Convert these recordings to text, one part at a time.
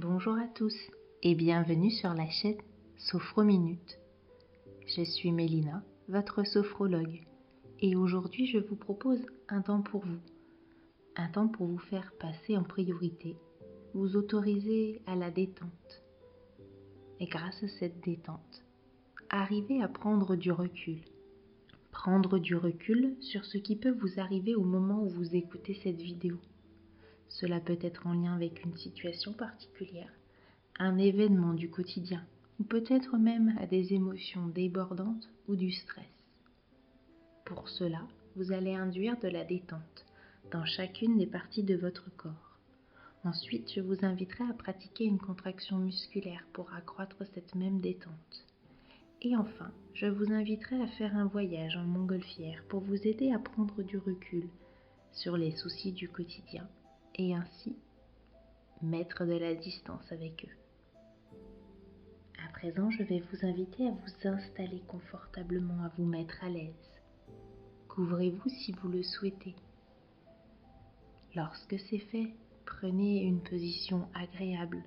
Bonjour à tous et bienvenue sur la chaîne Sophro-Minute. Je suis Mélina, votre sophrologue, et aujourd'hui je vous propose un temps pour vous. Un temps pour vous faire passer en priorité, vous autoriser à la détente. Et grâce à cette détente, arriver à prendre du recul. Prendre du recul sur ce qui peut vous arriver au moment où vous écoutez cette vidéo. Cela peut être en lien avec une situation particulière, un événement du quotidien, ou peut-être même à des émotions débordantes ou du stress. Pour cela, vous allez induire de la détente dans chacune des parties de votre corps. Ensuite, je vous inviterai à pratiquer une contraction musculaire pour accroître cette même détente. Et enfin, je vous inviterai à faire un voyage en montgolfière pour vous aider à prendre du recul sur les soucis du quotidien et ainsi mettre de la distance avec eux. À présent, je vais vous inviter à vous installer confortablement, à vous mettre à l'aise. Couvrez-vous si vous le souhaitez. Lorsque c'est fait, prenez une position agréable.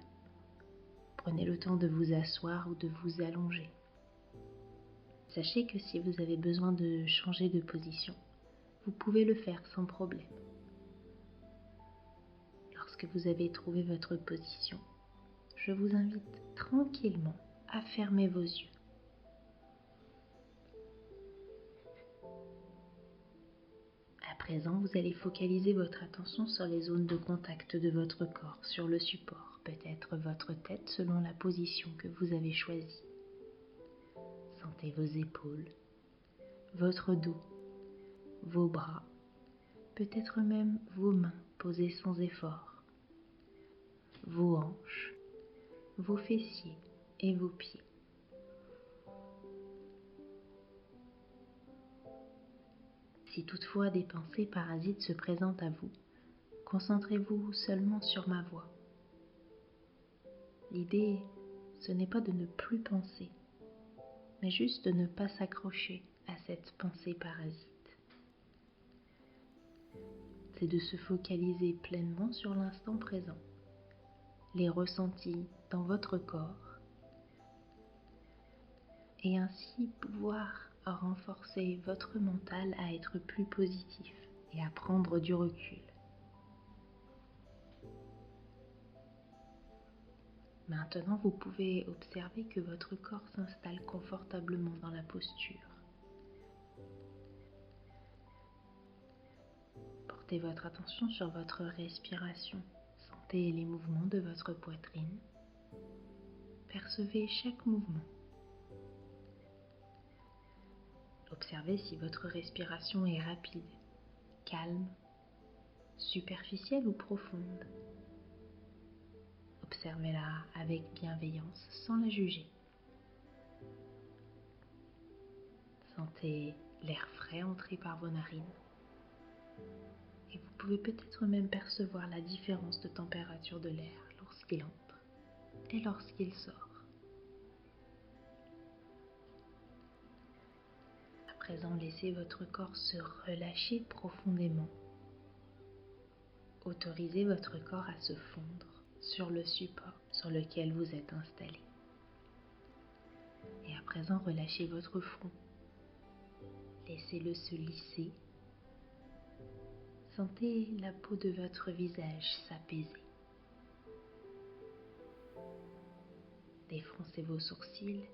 Prenez le temps de vous asseoir ou de vous allonger. Sachez que si vous avez besoin de changer de position, vous pouvez le faire sans problème. Lorsque vous avez trouvé votre position, je vous invite tranquillement à fermer vos yeux. À présent, vous allez focaliser votre attention sur les zones de contact de votre corps, sur le support, peut-être votre tête selon la position que vous avez choisie. Sentez vos épaules, votre dos, vos bras, peut-être même vos mains posées sans effort, vos hanches, vos fessiers et vos pieds. Si toutefois des pensées parasites se présentent à vous, concentrez-vous seulement sur ma voix. L'idée, ce n'est pas de ne plus penser, mais juste de ne pas s'accrocher à cette pensée parasite. C'est de se focaliser pleinement sur l'instant présent, les ressentis dans votre corps, et ainsi pouvoir renforcer votre mental à être plus positif et à prendre du recul. Maintenant, vous pouvez observer que votre corps s'installe confortablement dans la posture. Portez votre attention sur votre respiration. Sentez les mouvements de votre poitrine. Percevez chaque mouvement. Observez si votre respiration est rapide, calme, superficielle ou profonde. Observez-la avec bienveillance sans la juger. Sentez l'air frais entrer par vos narines. Et vous pouvez peut-être même percevoir la différence de température de l'air lorsqu'il entre et lorsqu'il sort. À présent, laissez votre corps se relâcher profondément. Autorisez votre corps à se fondre sur le support sur lequel vous êtes installé. Et à présent, relâchez votre front. Laissez-le se lisser. Sentez la peau de votre visage s'apaiser. Défroncez vos sourcils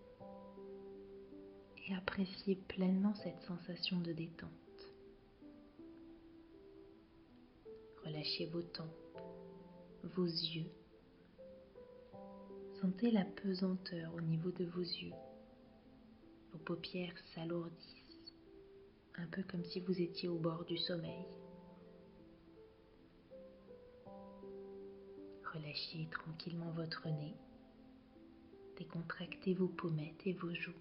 et appréciez pleinement cette sensation de détente. Relâchez vos tempes, vos yeux. Sentez la pesanteur au niveau de vos yeux. Vos paupières s'alourdissent, un peu comme si vous étiez au bord du sommeil. Relâchez tranquillement votre nez. Décontractez vos pommettes et vos joues.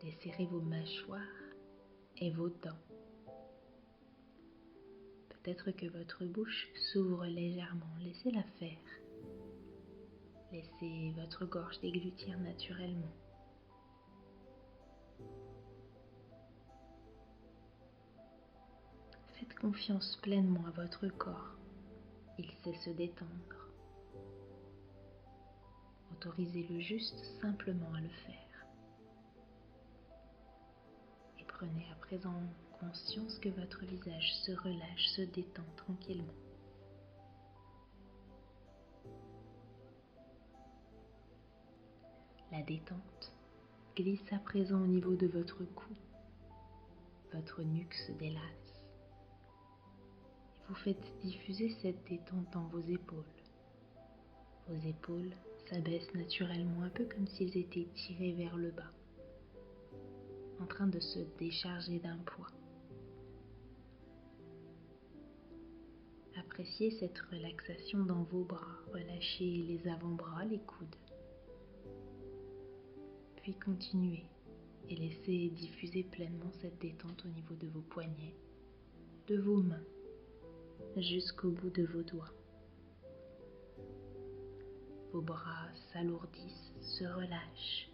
Desserrez vos mâchoires et vos dents. Peut-être que votre bouche s'ouvre légèrement, laissez-la faire. Laissez votre gorge déglutir naturellement. Faites confiance pleinement à votre corps. Il sait se détendre. Autorisez-le juste simplement à le faire. Et prenez à présent conscience que votre visage se relâche, se détend tranquillement. La détente glisse à présent au niveau de votre cou. Votre nuque se délasse. Et vous faites diffuser cette détente dans vos épaules. Vos épaules s'abaissent naturellement un peu comme s'ils étaient tirés vers le bas, en train de se décharger d'un poids. Appréciez cette relaxation dans vos bras. Relâchez les avant-bras, les coudes. Puis continuez et laissez diffuser pleinement cette détente au niveau de vos poignets, de vos mains, jusqu'au bout de vos doigts. Vos bras s'alourdissent, se relâchent.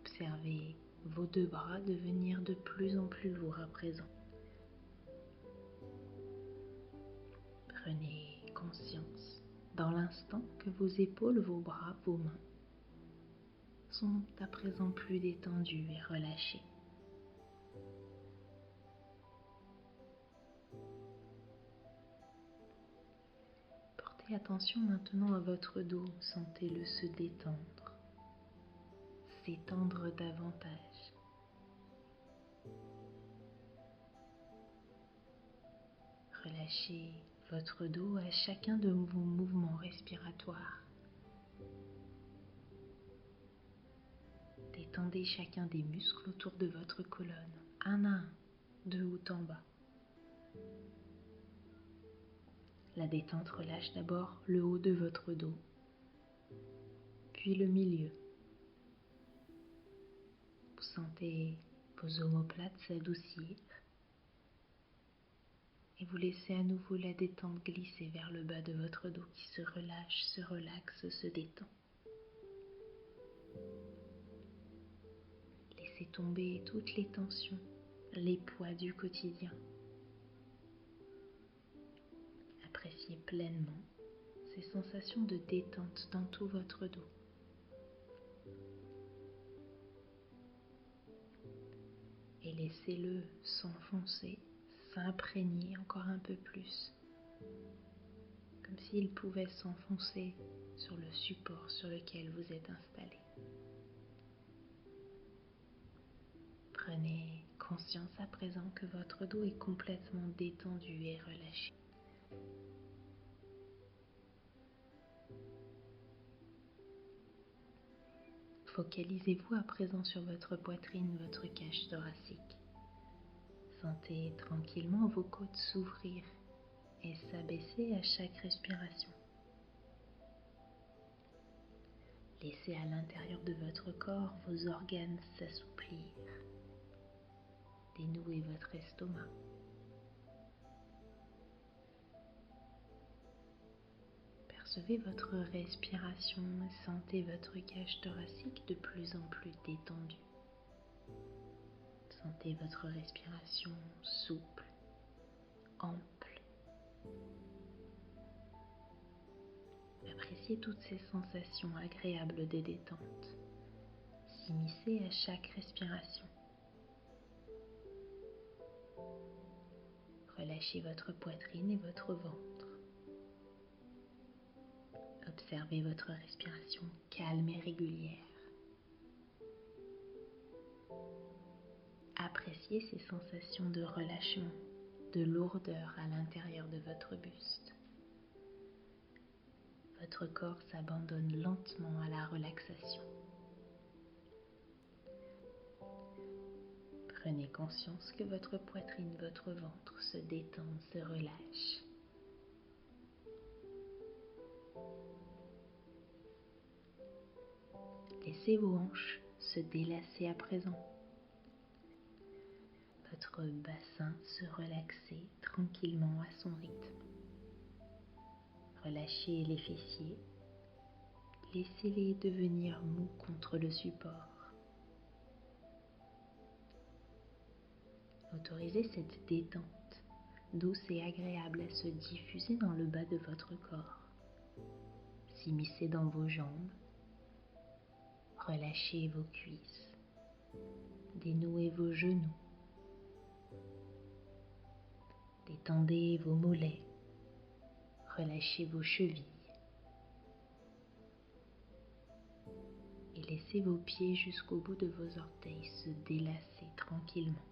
Observez vos deux bras devenir de plus en plus lourds à présent. Prenez conscience dans l'instant que vos épaules, vos bras, vos mains sont à présent plus détendues et relâchées. Portez attention maintenant à votre dos, sentez-le se détendre, s'étendre davantage. Relâchez votre dos à chacun de vos mouvements respiratoires. Détendez chacun des muscles autour de votre colonne, un à un, de haut en bas. La détente relâche d'abord le haut de votre dos, puis le milieu. Vous sentez vos omoplates s'adoucir et vous laissez à nouveau la détente glisser vers le bas de votre dos qui se relâche, se relaxe, se détend. Laissez tomber toutes les tensions, les poids du quotidien. Appréciez pleinement ces sensations de détente dans tout votre dos. Et laissez-le s'enfoncer, s'imprégner encore un peu plus, comme s'il pouvait s'enfoncer sur le support sur lequel vous êtes installé. Prenez conscience à présent que votre dos est complètement détendu et relâché. Focalisez-vous à présent sur votre poitrine, votre cage thoracique. Sentez tranquillement vos côtes s'ouvrir et s'abaisser à chaque respiration. Laissez à l'intérieur de votre corps vos organes s'assouplir. Dénouez votre estomac. Percevez votre respiration et sentez votre cage thoracique de plus en plus détendue. Sentez votre respiration souple, ample. Appréciez toutes ces sensations agréables de détente. S'immiscer à chaque respiration. Relâchez votre poitrine et votre ventre. Observez votre respiration calme et régulière. Appréciez ces sensations de relâchement, de lourdeur à l'intérieur de votre buste. Votre corps s'abandonne lentement à la relaxation. Prenez conscience que votre poitrine, votre ventre se détendent, se relâchent. Laissez vos hanches se délasser à présent. Votre bassin se relaxer tranquillement à son rythme. Relâchez les fessiers. Laissez-les devenir mous contre le support. Autorisez cette détente douce et agréable à se diffuser dans le bas de votre corps, s'immiscer dans vos jambes, relâchez vos cuisses, dénouez vos genoux, détendez vos mollets, relâchez vos chevilles et laissez vos pieds jusqu'au bout de vos orteils se délasser tranquillement.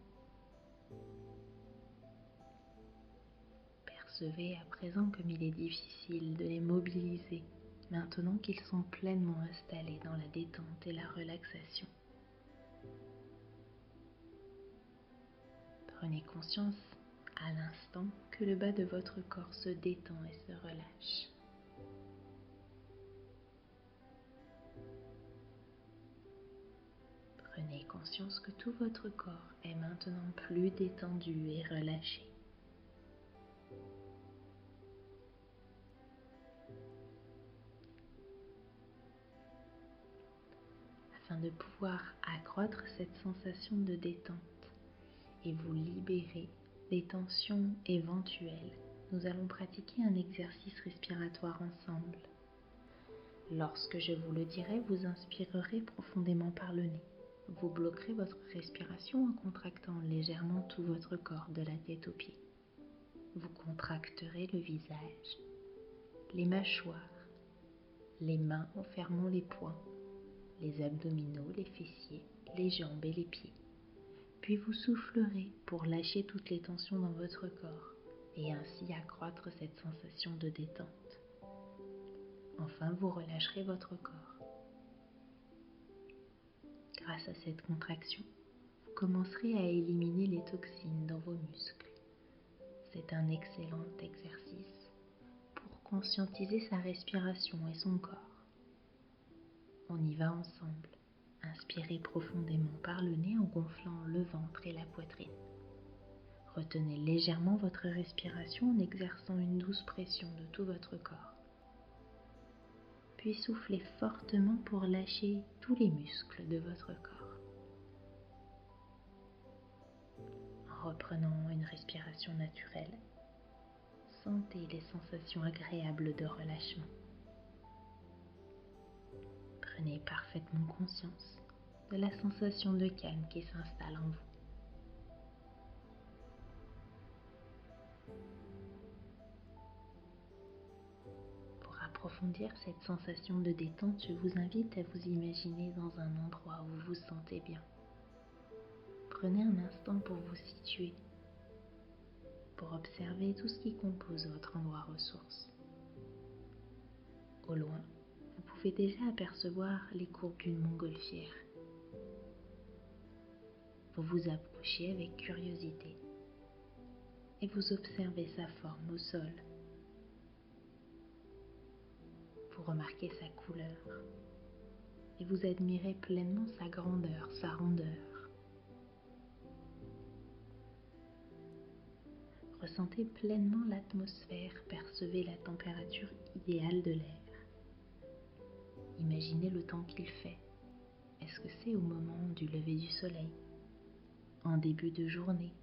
Percevez à présent comme il est difficile de les mobiliser maintenant qu'ils sont pleinement installés dans la détente et la relaxation. Prenez conscience à l'instant que le bas de votre corps se détend et se relâche. Prenez conscience que tout votre corps est maintenant plus détendu et relâché. Afin de pouvoir accroître cette sensation de détente et vous libérer des tensions éventuelles, nous allons pratiquer un exercice respiratoire ensemble. Lorsque je vous le dirai, vous inspirerez profondément par le nez. Vous bloquerez votre respiration en contractant légèrement tout votre corps de la tête aux pieds. Vous contracterez le visage, les mâchoires, les mains en fermant les poings, les abdominaux, les fessiers, les jambes et les pieds. Puis vous soufflerez pour lâcher toutes les tensions dans votre corps et ainsi accroître cette sensation de détente. Enfin, vous relâcherez votre corps. Grâce à cette contraction, vous commencerez à éliminer les toxines dans vos muscles. C'est un excellent exercice pour conscientiser sa respiration et son corps. On y va ensemble. Inspirez profondément par le nez en gonflant le ventre et la poitrine. Retenez légèrement votre respiration en exerçant une douce pression de tout votre corps. Puis soufflez fortement pour lâcher tous les muscles de votre corps. En reprenant une respiration naturelle, sentez les sensations agréables de relâchement. Prenez parfaitement conscience de la sensation de calme qui s'installe en vous. Pour approfondir cette sensation de détente, je vous invite à vous imaginer dans un endroit où vous vous sentez bien. Prenez un instant pour vous situer, pour observer tout ce qui compose votre endroit ressource. Au loin, vous pouvez déjà apercevoir les courbes d'une montgolfière. Vous vous approchez avec curiosité et vous observez sa forme au sol. Vous remarquez sa couleur et vous admirez pleinement sa grandeur, sa rondeur. Ressentez pleinement l'atmosphère, percevez la température idéale de l'air. Imaginez le temps qu'il fait. Est-ce que c'est au moment du lever du soleil, en début de journée,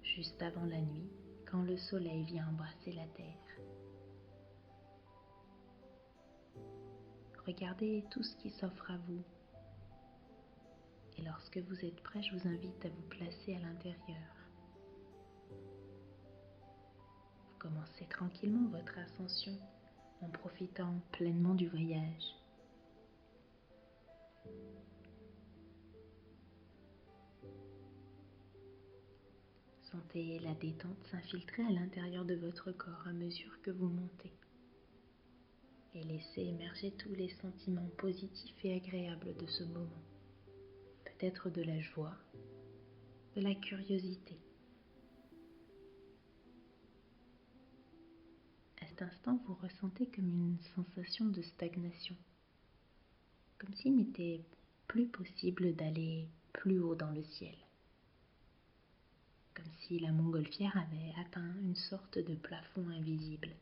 juste avant la nuit, quand le soleil vient embrasser la terre? Regardez tout ce qui s'offre à vous. Et lorsque vous êtes prêt, je vous invite à vous placer à l'intérieur. Vous commencez tranquillement votre ascension en profitant pleinement du voyage. Sentez la détente s'infiltrer à l'intérieur de votre corps à mesure que vous montez. Et laissez émerger tous les sentiments positifs et agréables de ce moment. Peut-être de la joie, de la curiosité. À cet instant, vous ressentez comme une sensation de stagnation, comme s'il n'était plus possible d'aller plus haut dans le ciel, comme si la montgolfière avait atteint une sorte de plafond invisible.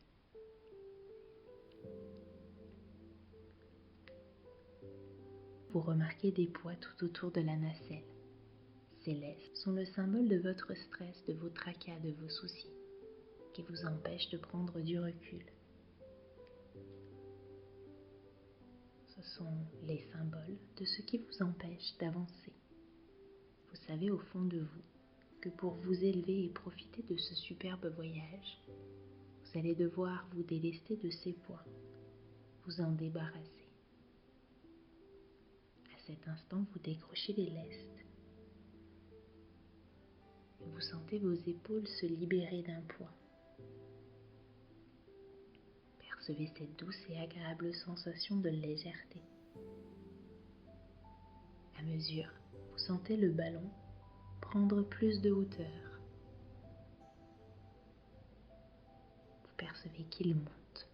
Vous remarquez des poids tout autour de la nacelle. Ces laisses sont le symbole de votre stress, de vos tracas, de vos soucis, qui vous empêchent de prendre du recul. Ce sont les symboles de ce qui vous empêche d'avancer. Vous savez au fond de vous que pour vous élever et profiter de ce superbe voyage, vous allez devoir vous délester de ces poids, vous en débarrasser. À cet instant, vous décrochez les lestes et vous sentez vos épaules se libérer d'un poids. Percevez cette douce et agréable sensation de légèreté. À mesure, vous sentez le ballon prendre plus de hauteur. Vous percevez qu'il monte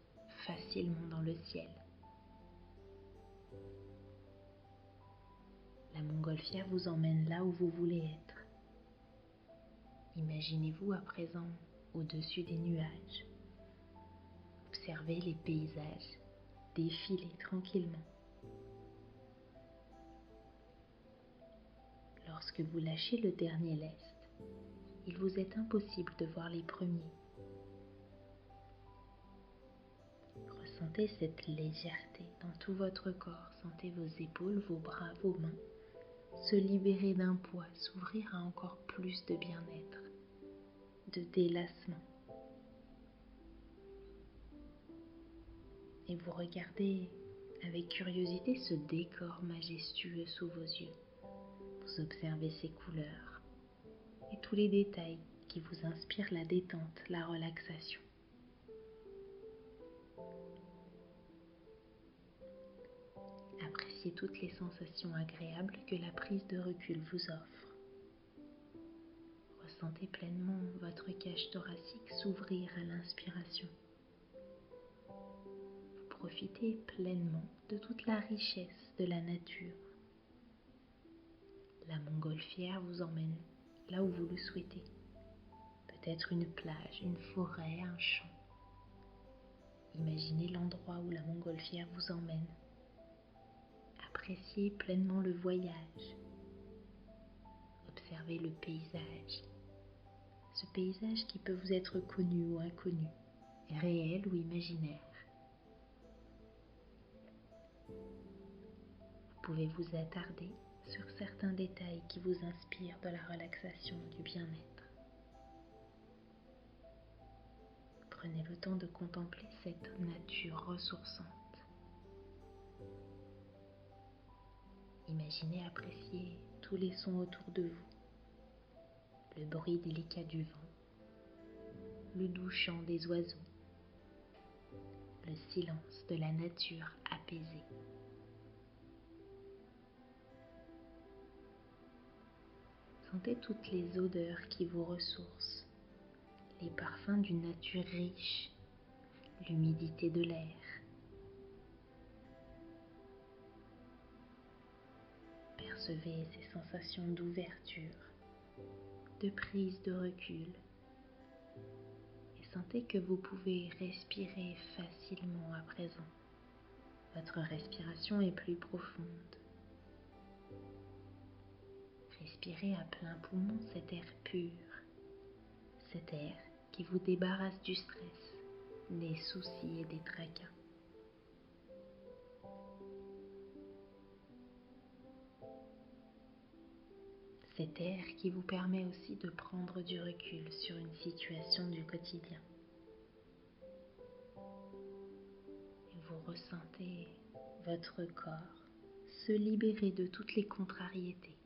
facilement dans le ciel. La montgolfière vous emmène là où vous voulez être. Imaginez-vous à présent au-dessus des nuages. Observez les paysages défiler tranquillement. Lorsque vous lâchez le dernier lest, il vous est impossible de voir les premiers. Ressentez cette légèreté dans tout votre corps. Sentez vos épaules, vos bras, vos mains se libérer d'un poids, s'ouvrir à encore plus de bien-être, de délassement. Et vous regardez avec curiosité ce décor majestueux sous vos yeux. Vous observez ses couleurs et tous les détails qui vous inspirent la détente, la relaxation. Appréciez toutes les sensations agréables que la prise de recul vous offre. Ressentez pleinement votre cage thoracique s'ouvrir à l'inspiration. Vous profitez pleinement de toute la richesse de la nature. La montgolfière vous emmène là où vous le souhaitez. Peut-être une plage, une forêt, un champ. Imaginez l'endroit où la montgolfière vous emmène. Appréciez pleinement le voyage. Observez le paysage. Ce paysage qui peut vous être connu ou inconnu, réel ou imaginaire. Vous pouvez vous attarder sur certains détails qui vous inspirent de la relaxation, du bien-être. Prenez le temps de contempler cette nature ressourçante. Imaginez apprécier tous les sons autour de vous, le bruit délicat du vent, le doux chant des oiseaux, le silence de la nature apaisée. Sentez toutes les odeurs qui vous ressourcent, les parfums d'une nature riche, l'humidité de l'air. Percevez ces sensations d'ouverture, de prise de recul et sentez que vous pouvez respirer facilement à présent. Votre respiration est plus profonde. Respirez à plein poumon cet air pur, cet air qui vous débarrasse du stress, des soucis et des tracas. Cet air qui vous permet aussi de prendre du recul sur une situation du quotidien. Et vous ressentez votre corps se libérer de toutes les contrariétés,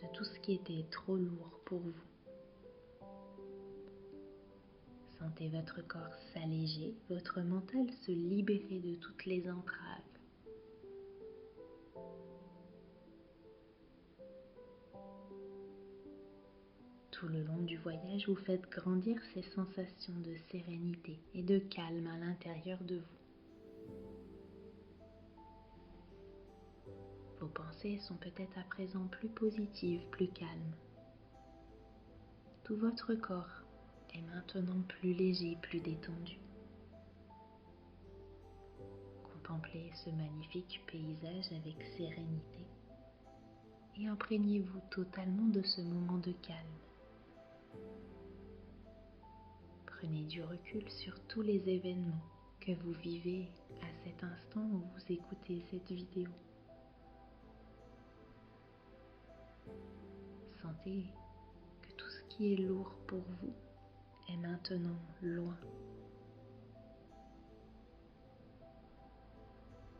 de tout ce qui était trop lourd pour vous. Sentez votre corps s'alléger, votre mental se libérer de toutes les entraves. Tout le long du voyage, vous faites grandir ces sensations de sérénité et de calme à l'intérieur de vous. Vos pensées sont peut-être à présent plus positives, plus calmes. Tout votre corps est maintenant plus léger, plus détendu. Contemplez ce magnifique paysage avec sérénité. et imprégnez-vous totalement de ce moment de calme. Prenez du recul sur tous les événements que vous vivez à cet instant où vous écoutez cette vidéo. Sentez que tout ce qui est lourd pour vous est maintenant loin.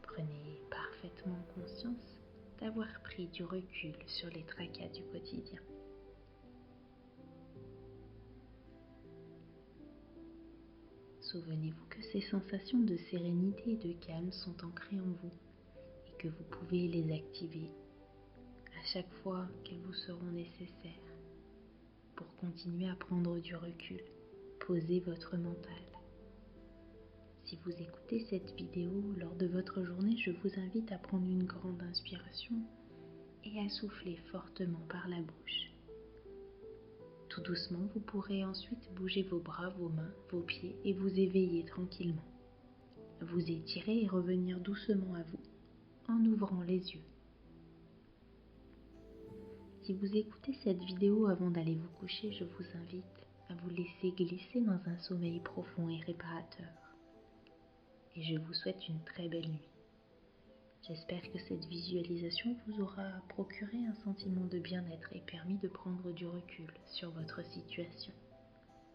Prenez parfaitement conscience d'avoir pris du recul sur les tracas du quotidien. Souvenez-vous que ces sensations de sérénité et de calme sont ancrées en vous et que vous pouvez les activer à chaque fois qu'elles vous seront nécessaires pour continuer à prendre du recul, poser votre mental. Si vous écoutez cette vidéo lors de votre journée, je vous invite à prendre une grande inspiration et à souffler fortement par la bouche. Tout doucement, vous pourrez ensuite bouger vos bras, vos mains, vos pieds et vous éveiller tranquillement. Vous étirer et revenir doucement à vous en ouvrant les yeux. Si vous écoutez cette vidéo avant d'aller vous coucher, je vous invite à vous laisser glisser dans un sommeil profond et réparateur. Et je vous souhaite une très belle nuit. J'espère que cette visualisation vous aura procuré un sentiment de bien-être et permis de prendre du recul sur votre situation.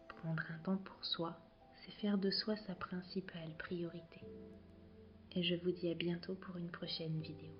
Prendre un temps pour soi, c'est faire de soi sa principale priorité. Et je vous dis à bientôt pour une prochaine vidéo.